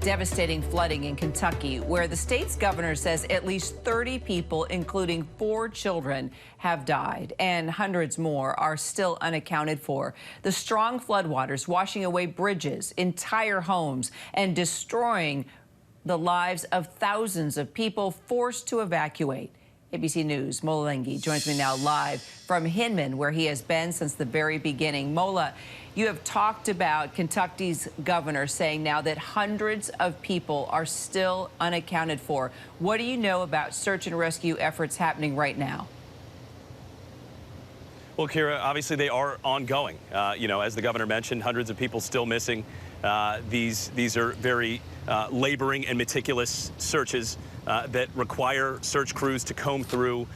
Devastating flooding in Kentucky, where the state's governor says at least 30 people, including 4 children, have died, and hundreds more are still unaccounted for. The strong floodwaters washing away bridges, entire homes, and destroying the lives of thousands of people forced to evacuate. ABC News' Mola Lenghi joins me now live from Hindman, where he has been since the very beginning. Mola, you have talked about Kentucky's governor saying now that hundreds of people are still unaccounted for. What do you know about search and rescue efforts happening right now? Well, Kira, obviously they are ongoing. As the governor mentioned, hundreds of people still missing. These are very laboring and meticulous searches that require search crews to comb through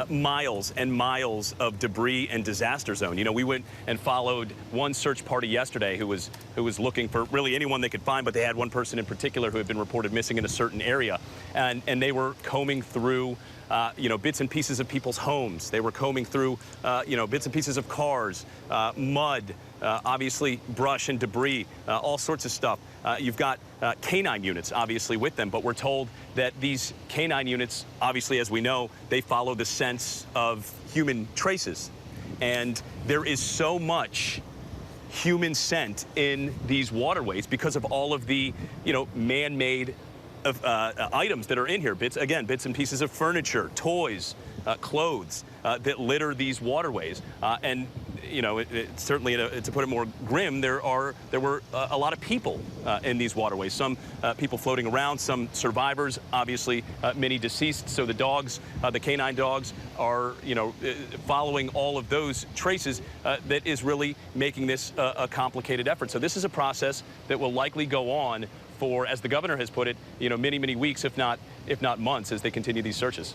miles and miles of debris and disaster zone. We went and followed one search party yesterday who was looking for really anyone they could find, but they had one person in particular who had been reported missing in a certain area, and they were combing through bits and pieces of people's homes. They were combing through bits and pieces of cars, mud, obviously brush and debris, all sorts of stuff. You've got canine units, obviously, with them, but we're told that these canine units, obviously, as we know, they follow the sense of human traces. And there is so much human scent in these waterways because of all of the, man-made items that are in here. Bits and pieces of furniture, toys, clothes that litter these waterways. Certainly, to put it more grim, there were a lot of people in these waterways. Some people floating around, some survivors, obviously many deceased. So the dogs, the canine dogs, are following all of those traces. That is really making this a complicated effort. So this is a process that will likely go on for, as the governor has put it, many weeks, if not months, as they continue these searches.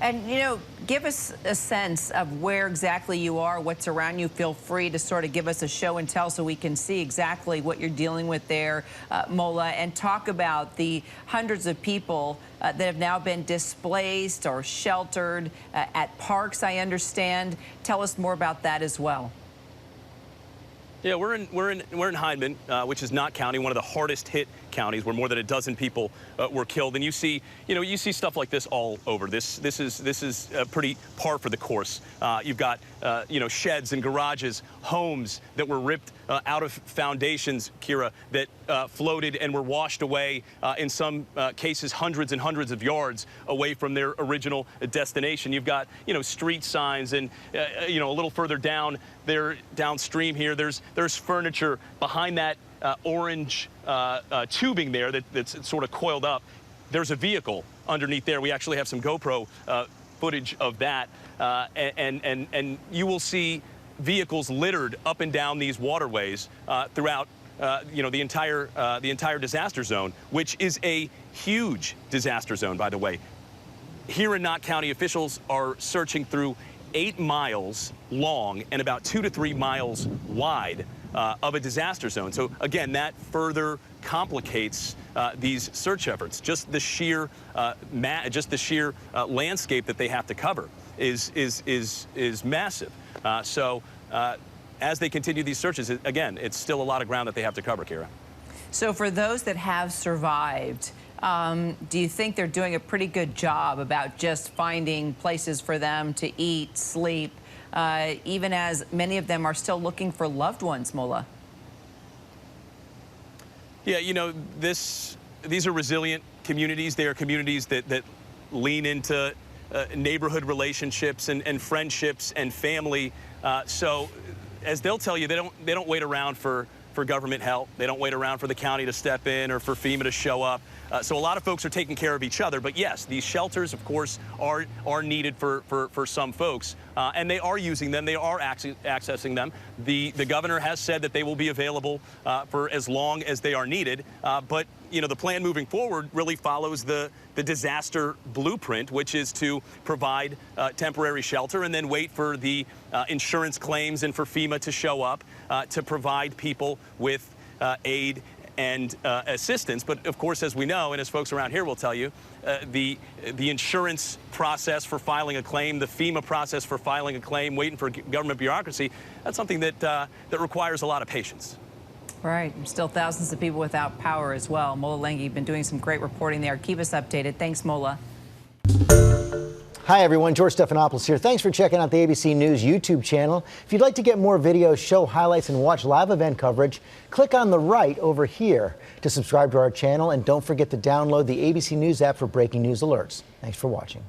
And, give us a sense of where exactly you are, what's around you. Feel free to sort of give us a show and tell so we can see exactly what you're dealing with there, Mola, and talk about the hundreds of people that have now been displaced or sheltered at parks, I understand. Tell us more about that as well. Yeah, we're in Hindman, which is Knott County, one of the hardest hit counties, where more than a dozen people were killed. And you see stuff like this all over. This is pretty par for the course. You've got sheds and garages, homes that were ripped out of foundations, Kira, that floated and were washed away, in some cases hundreds and hundreds of yards away from their original destination. You've got street signs, and a little further down there, downstream here, there's furniture behind that orange tubing there that's sort of coiled up. There's a vehicle underneath there. We actually have some GoPro footage of that, and you will see vehicles littered up and down these waterways throughout the entire disaster zone, which is a huge disaster zone, by the way. Here in Knott County, officials are searching through 8 miles long and about 2 to 3 miles wide of a disaster zone. So again, that further complicates these search efforts. Just the sheer landscape that they have to cover is massive. As they continue these searches, again, it's still a lot of ground that they have to cover, Kira. So for those that have survived, do you think they're doing a pretty good job about just finding places for them to eat, sleep, even as many of them are still looking for loved ones, Mola? Yeah, these are resilient communities. They are communities that lean into neighborhood relationships and friendships and family. So, as they'll tell you, they don't wait around for government help. They don't wait around for the county to step in or for FEMA to show up. So a lot of folks are taking care of each other. But yes, these shelters, of course, are needed for some folks, and they are using them. They are accessing them. The governor has said that they will be available for as long as they are needed. But the plan moving forward really follows the disaster blueprint, which is to provide temporary shelter and then wait for the insurance claims and for FEMA to show up to provide people with aid and assistance. But of course, as we know, and as folks around here will tell you, the insurance process for filing a claim, the FEMA process for filing a claim, waiting for government bureaucracy, that's something that requires a lot of patience. Right. Still thousands of people without power as well. Mola Lenghi been doing some great reporting there. Keep us updated. Thanks, Mola. Hi, everyone. George Stephanopoulos here. Thanks for checking out the ABC News YouTube channel. If you'd like to get more videos, show highlights, and watch live event coverage, click on the right over here to subscribe to our channel. And don't forget to download the ABC News app for breaking news alerts. Thanks for watching.